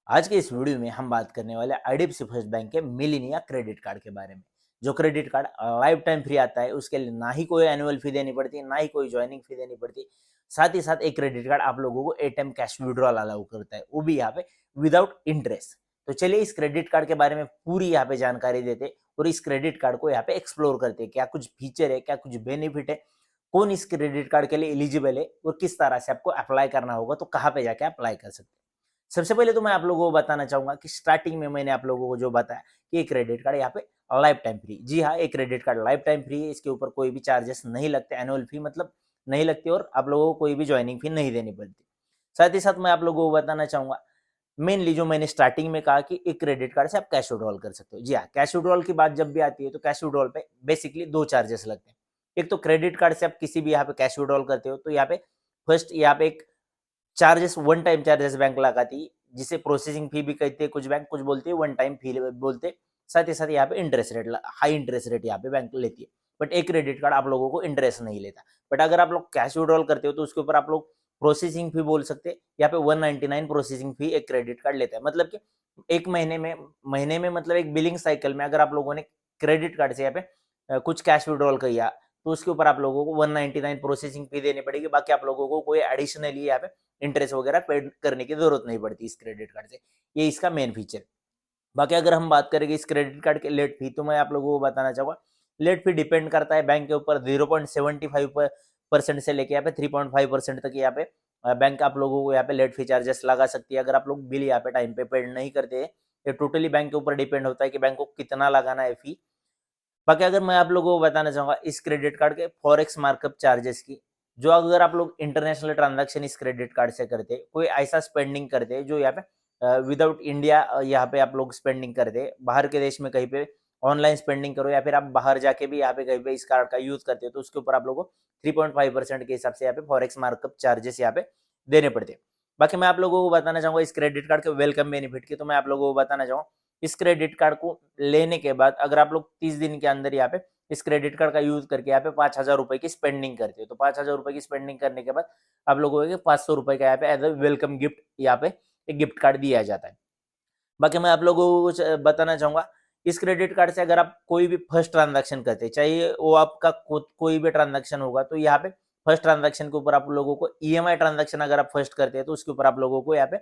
आज के इस वीडियो में हम बात करने वाले आईडीएफसी फर्स्ट बैंक के मिलेनिया क्रेडिट कार्ड के बारे में। जो credit card life time free आता है, उसके लिए ना ही कोई एनुअल फी देनी पड़ती, ना ही कोई ज्वाइनिंग फी देनी पड़ती। साथ ही साथ एक क्रेडिट कार्ड आप लोगों को एटीएम कैश विड्रॉल अलाउ करता है, वो भी यहाँ पे विदाउट इंटरेस्ट। तो चलिए इस क्रेडिट कार्ड के बारे में पूरी यहाँ पे जानकारी देते और इस क्रेडिट कार्ड को यहाँ पे एक्सप्लोर करते हैं, क्या कुछ फीचर है, क्या कुछ बेनिफिट है, कौन इस क्रेडिट कार्ड के लिए एलिजिबल है और किस तरह से आपको अप्लाई करना होगा, तो कहाँ पे जाके अप्लाई कर सकते हैं। सबसे पहले तो मैं आप लोगों को बताना चाहूंगा कि स्टार्टिंग में मैंने आप लोगों को जो बताया कि ये क्रेडिट कार्ड यहाँ पे लाइफ टाइम फ्री। जी हाँ, एक credit card life time free है, इसके ऊपर कोई भी चार्जेस नहीं लगते, एनुअल फी मतलब नहीं लगती और आप लोगों को कोई भी ज्वाइनिंग फी नहीं देनी पड़ती। साथ ही साथ मैं आप लोगों को बताना चाहूंगा मेनली जो मैंने स्टार्टिंग में कहा कि एक क्रेडिट कार्ड से आप कैश विड्रॉल कर सकते हो। जी हाँ, कैश विड्रॉल की बात जब भी आती है तो कैश विड्रॉल पे बेसिकली दो चार्जेस लगते हैं। एक तो क्रेडिट कार्ड से आप किसी भी यहाँ पे कैश विड्रॉल करते हो तो यहाँ पे फर्स्ट यहाँ पे एक charges one time charges bank लगाती है, जिसे प्रोसेसिंग फी भी कहते हैं, कुछ बैंक कुछ बोलते हैं, वन टाइम फी बोलते हैं। साथ ही साथ यहाँ पे interest rate, high interest rate यहाँ पे बैंक लेती है। बट एक क्रेडिट कार्ड आप लोगों को इंटरेस्ट नहीं लेता। बट अगर आप लोग कैश विड्रॉल करते हो तो उसके ऊपर आप लोग प्रोसेसिंग फी बोल सकते हैं। यहाँ पे 199 प्रोसेसिंग फी एक क्रेडिट कार्ड लेता है। मतलब कि एक महीने में मतलब एक बिलिंग साइकिल में अगर आप लोगों ने क्रेडिट कार्ड से यहाँ पे कुछ कैश विड्रॉल किया तो उसके ऊपर आप लोगों को 199 प्रोसेसिंग फी देनी पड़ेगी। बाकी आप लोगों को कोई एडिशनली यहाँ पे इंटरेस्ट वगैरह पेड करने की जरूरत नहीं पड़ती इस क्रेडिट कार्ड से। ये इसका मेन फीचर। बाकी अगर हम बात करेंगे इस क्रेडिट कार्ड के लेट फी, तो मैं आप लोगों को बताना चाहूंगा लेट फी डिपेंड करता है बैंक के ऊपर। 0.75% से लेके यहाँ पे 3.5% तक यहाँ पे बैंक आप लोगों को यहाँ पे लेट फी चार्जेस लगा सकती है अगर आप लोग बिल यहाँ पे टाइम पे पेड नहीं करते हैं। ये टोटली बैंक के ऊपर डिपेंड होता है कि बैंक को कितना लगाना है फी। बाकी अगर मैं आप लोगों को बताना चाहूंगा इस क्रेडिट कार्ड के फॉरेक्स मार्कअप चार्जेस की, जो अगर आप लोग इंटरनेशनल ट्रांजैक्शन इस क्रेडिट कार्ड से करते, कोई ऐसा स्पेंडिंग करते जो यहाँ पे विदाउट इंडिया यहाँ पे आप लोग स्पेंडिंग करते, बाहर के देश में कहीं पे ऑनलाइन स्पेंडिंग करो या फिर आप बाहर जाके भी यहाँ पे कहीं पे इस कार्ड का यूज करते हो तो उसके ऊपर आप लोगों को 3.5% के हिसाब से यहाँ पे फॉरेक्स मार्कअप चार्जेस यहाँ पे देने पड़ते हैं। बाकी मैं आप लोगों को बताना चाहूंगा इस क्रेडिट कार्ड के वेलकम बेनिफिट की, तो मैं आप लोगों को बताना चाहूंगा इस क्रेडिट कार्ड को लेने के बाद अगर आप लोग 30 दिन के अंदर यहाँ पे इस क्रेडिट कार्ड का यूज करके यहाँ पे 5,000 रुपए की स्पेंडिंग करते हो तो 5,000 रुपए की स्पेंडिंग करने के बाद आप लोगों को 500 रुपए का यहाँ पे एज अ वेलकम गिफ्ट यहाँ पे एक गिफ्ट कार्ड दिया जाता है। बाकी मैं आप लोगों को कुछ बताना चाहूंगा इस क्रेडिट कार्ड से अगर आप कोई भी फर्स्ट ट्रांजैक्शन करते हैं, चाहे वो आपका कोई भी ट्रांजैक्शन होगा, तो यहाँ पे फर्स्ट ट्रांजैक्शन के ऊपर आप लोगों को ईएमआई ट्रांजैक्शन अगर आप फर्स्ट करते हैं तो उसके ऊपर आप लोगों को यहाँ पे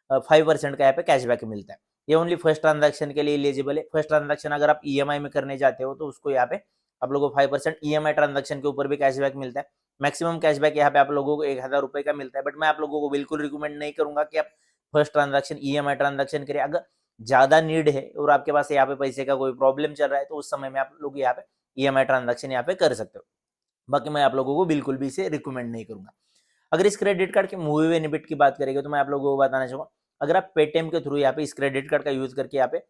5% का यहाँ पे कैशबैक मिलता है। ये ओनली फर्स्ट ट्रांजैक्शन के लिए एलिजिबल है। फर्स्ट ट्रांजैक्शन अगर आप ईएमआई में करने जाते हो तो उसको यहाँ पे आप लोगों को 5% ईएमआई ट्रांजैक्शन के ऊपर भी कैशबैक मिलता है। मैक्सिमम कैशबैक यहाँ पे आप लोगों को 1,000 रुपए का मिलता है। बट मैं आप लोगों को बिल्कुल रिकमेंड नहीं करूंगा कि आप फर्स्ट ट्रांजैक्शन ईएमआई ट्रांजैक्शन करें। अगर ज्यादा नीड है और आपके पास यहाँ पे पैसे का कोई प्रॉब्लम चल रहा है तो उस समय में आप लोग यहाँ पे ईएमआई ट्रांजैक्शन यहाँ पे कर सकते हो। बाकी मैं आप लोगों को बिल्कुल भी इसे रिकमेंड नहीं करूंगा। अगर इस क्रेडिट कार्ड के मूवी बेनिफिट की बात करेंगे तो मैं आप लोगों को बताना चाहूंगा अगर आप पेटीएम के थ्रू यहाँ पे इस क्रेडिट कार्ड का यूज करके यहाँ पे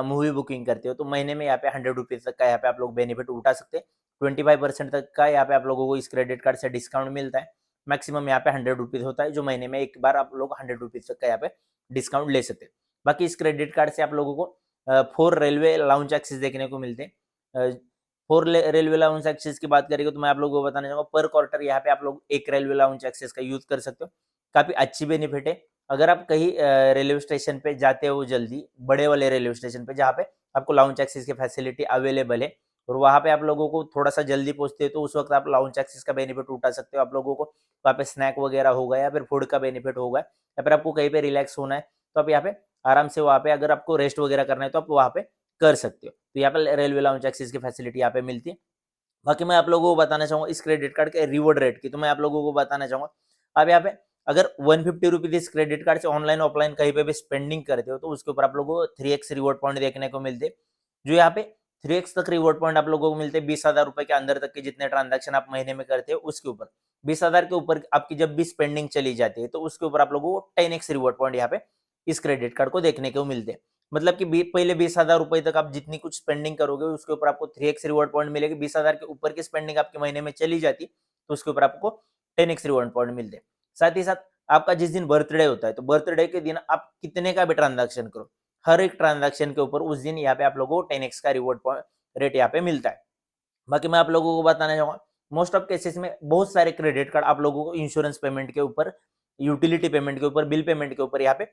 मूवी बुकिंग करते हो तो महीने में यहाँ पे 100 रुपीज तक का यहाँ पे आप लोग बेनिफिट उठा सकते हैं। 25% तक का यहाँ पे आप लोगों को इस क्रेडिट कार्ड से डिस्काउंट मिलता है। मैक्सिमम यहाँ पे 100 रुपीज होता है, जो महीने में एक बार आप लोग 100 रुपीज तक का यहाँ पे डिस्काउंट ले सकते हैं। बाकी इस क्रेडिट कार्ड से आप लोगों को 4 रेलवे लाउंज एक्सेस देखने को मिलते हैं। 4 रेलवे लाउंज एक्सेस की बात करेंगे तो मैं आप लोगों को बताना चाहूंगा पर क्वार्टर यहाँ पे आप लोग एक रेलवे लाउंज एक्सेस का यूज कर सकते हो। काफी अच्छी बेनिफिट है। अगर आप कहीं रेलवे स्टेशन पे जाते हो जल्दी, बड़े वाले रेलवे स्टेशन पे जहाँ पे आपको लाउंज एक्सेस की फैसिलिटी अवेलेबल है और वहाँ पे आप लोगों को थोड़ा सा जल्दी पहुंचते हो तो उस वक्त आप लाउंज एक्सेस का बेनिफिट उठा सकते हो। आप लोगों को वहाँ पे स्नैक वगैरह होगा या फिर फूड का बेनिफिट होगा या फिर आपको कहीं पे रिलैक्स होना है तो आप यहाँ पे आराम से वहाँ पे अगर आपको रेस्ट वगैरह करना है तो आप वहाँ पे कर सकते हो। तो यहाँ पे रेलवे लाउंज एक्सेस की फैसिलिटी यहाँ पे मिलती है। बाकी मैं आप लोगों को बताना चाहूंगा इस क्रेडिट कार्ड के रिवॉर्ड रेट की, तो मैं आप लोगों को बताना चाहूंगा अब यहाँ पे अगर 150 रुपीज इस क्रेडिट कार्ड से ऑनलाइन ऑफलाइन कहीं पे भी स्पेंडिंग करते हो तो उसके ऊपर आप लोगों को 3x रिवॉर्ड पॉइंट देखने को मिलते हैं। जो यहाँ पे 3x तक रिवॉर्ड पॉइंट आप लोगों को मिलते हैं 20,000 रुपए के अंदर तक के जितने ट्रांजेक्शन आप महीने में करते हो उसके ऊपर। 20,000 के ऊपर आपकी जब भी स्पेंडिंग चली जाती है तो उसके ऊपर आप लोगों को 10x रिवॉर्ड पॉइंट यहाँ पे इस क्रेडिट कार्ड को देखने को मिलते हैं। मतलब कि पहले 20,000 रुपए तक आप जितनी कुछ स्पेंडिंग करोगे उसके ऊपर आपको 3x रिवॉर्ड पॉइंट मिलेगी। 20,000 के ऊपर की स्पेंडिंग आपके महीने में चली जाती तो उसके ऊपर आपको 10x रिवॉर्ड पॉइंट मिलते हैं। साथ ही साथ आपका जिस दिन बर्थडे होता है तो बर्थडे के दिन आप कितने का भी ट्रांजैक्शन करो, हर एक ट्रांजैक्शन के ऊपर उस दिन यहाँ पे आप लोगों को 10x का रिवॉर्ड पॉइंट रेट यहाँ पे मिलता है। बाकी मैं आप लोगों को बताना चाहूंगा मोस्ट ऑफ केसेस में बहुत सारे क्रेडिट कार्ड आप लोगों को इंश्योरेंस पेमेंट के ऊपर, यूटिलिटी पेमेंट के ऊपर, बिल पेमेंट के ऊपर यहाँ पे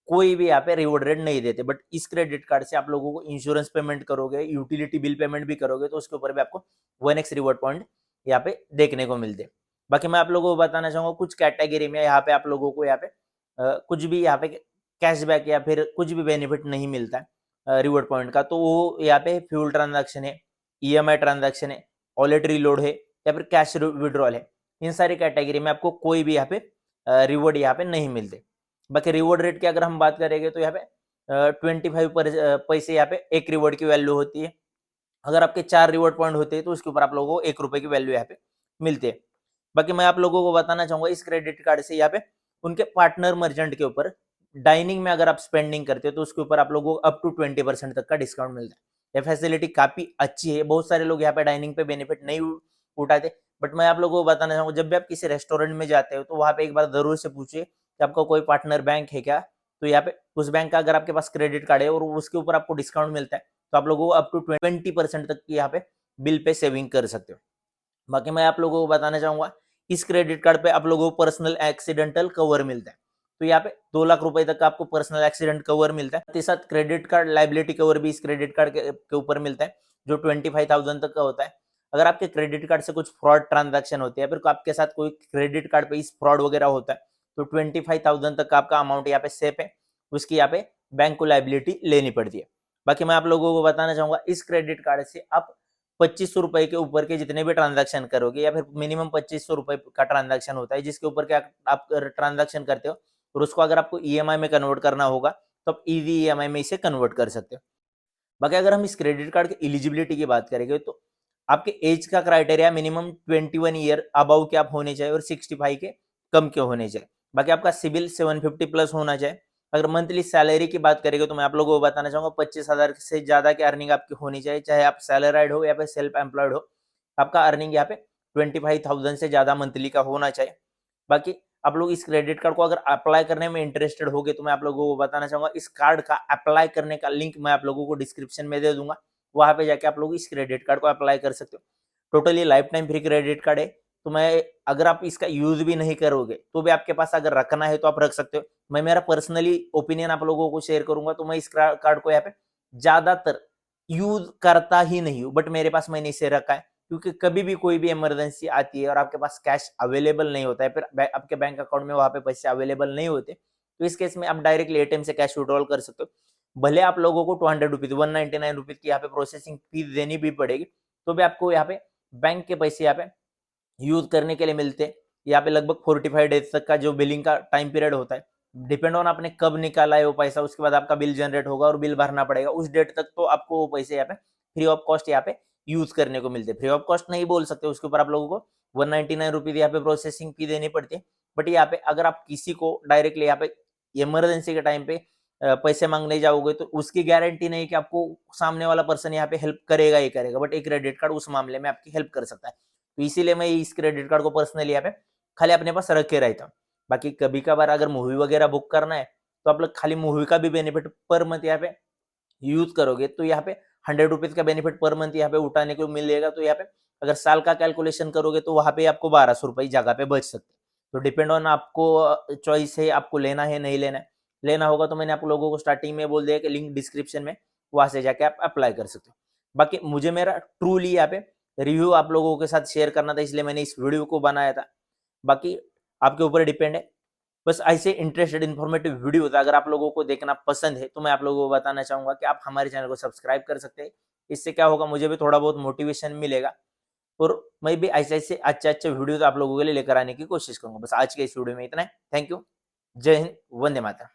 कोई भी यहाँ पे रिवॉर्ड रेट नहीं देते। बट इस क्रेडिट कार्ड से आप लोगों को इंश्योरेंस पेमेंट करोगे, यूटिलिटी बिल पेमेंट भी करोगे तो उसके ऊपर भी आपको 1x रिवॉर्ड पॉइंट यहाँ पे देखने को मिलते हैं। बाकी मैं आप लोगों को बताना चाहूंगा कुछ कैटेगरी में यहाँ पे आप लोगों को यहाँ पे कुछ भी यहाँ पे कैशबैक या फिर कुछ भी बेनिफिट नहीं मिलता है रिवॉर्ड पॉइंट का। तो वो यहाँ पे फ्यूल ट्रांजैक्शन है, ईएमआई ट्रांजैक्शन है, वॉलेट रीलोड है या फिर कैश विड्रॉल है। इन सारी कैटेगरी में आपको कोई भी यहाँ पे रिवॉर्ड यहाँ पे नहीं मिलते। बाकी रिवॉर्ड रेट की अगर हम बात करेंगे तो यहाँ पे 25 पैसे यहाँ पे एक रिवॉर्ड की वैल्यू होती है। अगर आपके 4 रिवॉर्ड पॉइंट होते हैं तो उसके ऊपर आप लोगों को 1 रुपए की वैल्यू यहाँ पे मिलती है। बाकी मैं आप लोगों को बताना चाहूंगा इस क्रेडिट कार्ड से यहाँ पे उनके पार्टनर मर्चेंट के ऊपर डाइनिंग में अगर आप स्पेंडिंग करते हो तो उसके ऊपर आप लोगों को अप टू 20% तक का डिस्काउंट मिलता है। ये फैसिलिटी काफी अच्छी है। बहुत सारे लोग यहाँ पे डाइनिंग पे बेनिफिट नहीं उठाते। बट मैं आप लोगों को बताना चाहूंगा जब भी आप किसी रेस्टोरेंट में जाते हो तो वहां पे एक बार जरूर से पूछिए कि आपका कोई पार्टनर बैंक है क्या। तो यहाँ पे उस बैंक का अगर आपके पास क्रेडिट कार्ड है और उसके ऊपर आपको डिस्काउंट मिलता है तो आप लोगों को अप टू 20% तक की यहाँ पे बिल पे सेविंग कर सकते हो। बाकी मैं आप लोगों को बताना चाहूंगा इस क्रेडिट कार्ड पे आप लोगों को पर्सनल एक्सीडेंटल कवर मिलता है। तो यहाँ पे 2 लाख रुपए तक का आपको पर्सनल एक्सीडेंट कवर मिलता है। साथ ही साथ क्रेडिट कार्ड लाइबिलिटी कवर भी इस क्रेडिट कार्ड के ऊपर मिलता है जो 25,000 तक का होता है। अगर आपके क्रेडिट कार्ड से कुछ फ्रॉड ट्रांजैक्शन होते हैं, फिर आपके साथ कोई क्रेडिट कार्ड पे इस फ्रॉड वगैरह होता है तो 25,000 तक का आपका अमाउंट यहाँ पे सेफ है। उसकी यहाँ पे बैंक को लाइबिलिटी लेनी पड़ती है। बाकी मैं आप लोगों को बताना चाहूंगा इस क्रेडिट कार्ड से आप 2500 रुपए के ऊपर के जितने भी ट्रांजैक्शन करोगे या फिर मिनिमम 2500 रुपए का ट्रांजैक्शन होता है जिसके ऊपर क्या आप ट्रांजैक्शन करते हो और उसको अगर आपको ईएमआई में कन्वर्ट करना होगा तो आप इजी ईएमआई में इसे कन्वर्ट कर सकते हो। बाकी अगर हम इस क्रेडिट कार्ड की एलिजिबिलिटी की बात करेंगे तो आपके एज का क्राइटेरिया मिनिमम 21 ईयर अबव के आप होने चाहिए और 65 के कम के होने चाहिए। बाकी आपका सिविल 750 प्लस होना चाहिए। अगर मंथली सैलरी की बात करेंगे तो मैं आप लोगों को बताना चाहूंगा 25,000 से ज्यादा की अर्निंग आपकी होनी चाहिए, चाहे आप सैलराइड हो या फिर सेल्फ एम्प्लॉयड हो। आपका अर्निंग यहाँ पे 25,000 से ज्यादा मंथली का होना चाहिए। बाकी आप लोग इस क्रेडिट कार्ड को अगर अप्लाई करने में इंटरेस्टेड होगे तो मैं आप लोगों को बताना चाहूंगा इस कार्ड का अप्लाई करने का लिंक मैं आप लोगों को डिस्क्रिप्शन में दे दूंगा। वहां पे जाके आप लोग इस क्रेडिट कार्ड को अप्लाई कर सकते हो। Totally life time free credit card है। तो मैं अगर आप इसका यूज भी नहीं करोगे तो भी आपके पास अगर रखना है तो आप रख सकते हो। मैं मेरा पर्सनली ओपिनियन आप लोगों को शेयर करूंगा तो मैं इस कार्ड को यहाँ पे ज्यादातर यूज करता ही नहीं हूँ, बट मेरे पास मैंने इसे रखा है क्योंकि कभी भी कोई भी इमरजेंसी आती है और आपके पास कैश अवेलेबल नहीं होता है, फिर आपके बैंक अकाउंट में वहां पे पैसे अवेलेबल नहीं होते तो इस केस में आप डायरेक्टली एटीएम से कैश विड्रॉल कर सकते हो। भले आप लोगों को 200 रुपीज 199 रुपीज की यहाँ पे प्रोसेसिंग फीस देनी भी पड़ेगी तो भी आपको यहाँ पे बैंक के पैसे यहाँ पे यूज करने के लिए मिलते हैं। यहाँ पे लगभग 45 डेज तक का जो बिलिंग का टाइम पीरियड होता है, डिपेंड ऑन आपने कब निकाला है वो पैसा, उसके बाद आपका बिल जनरेट होगा और बिल भरना पड़ेगा उस डेट तक। तो आपको वो पैसे यहाँ पे फ्री ऑफ कॉस्ट यहाँ पे यूज करने को मिलते हैं। फ्री ऑफ कॉस्ट नहीं बोल सकते, उसके ऊपर आप लोगों को 199 रुपीज यहाँ पे प्रोसेसिंग फी देनी पड़ती है। बट यहाँ पे अगर आप किसी को डायरेक्टली यहाँ पे इमरजेंसी के टाइम पे पैसे मांगने जाओगे तो उसकी गारंटी नहीं कि आपको सामने वाला पर्सन यहाँ पे हेल्प करेगा ही करेगा, बट एक क्रेडिट कार्ड उस मामले में आपकी हेल्प कर सकता है। तो इसीलिए मैं इस क्रेडिट कार्ड को पर्सनली यहाँ पे खाली अपने पास रख के रहता हूँ। बाकी कभी कभार अगर मूवी वगैरह बुक करना है तो आप लोग खाली मूवी का भी बेनिफिट पर मंथ यहाँ पे यूज करोगे तो यहाँ पे 100 रुपीज का बेनिफिट पर मंथ यहाँ पे उठाने को मिलेगा। तो यहाँ पे अगर साल का कैलकुलेशन करोगे तो वहां पे आपको 1200 रुपये जगह पे बच सकते हैं। तो डिपेंड ऑन आपको चॉइस है, आपको लेना है नहीं लेना है। लेना होगा तो मैंने आप लोगों को स्टार्टिंग में बोल दिया कि लिंक डिस्क्रिप्शन में, वहां से जाके आप अप्लाई कर सकते हो। बाकी मुझे मेरा ट्रूली यहाँ पे रिव्यू आप लोगों के साथ शेयर करना था इसलिए मैंने इस वीडियो को बनाया था। बाकी आपके ऊपर डिपेंड है। बस ऐसे इंटरेस्टेड इन्फॉर्मेटिव वीडियोस अगर आप लोगों को देखना पसंद है तो मैं आप लोगों को बताना चाहूंगा कि आप हमारे चैनल को सब्सक्राइब कर सकते हैं। इससे क्या होगा, मुझे भी थोड़ा बहुत मोटिवेशन मिलेगा और मैं भी ऐसे ऐसे अच्छे अच्छे वीडियोस आप लोगों के लिए लेकर आने की कोशिश करूंगा। बस आज के इस वीडियो में इतना है। Thank you. जय हिंद, वंदे मातरम।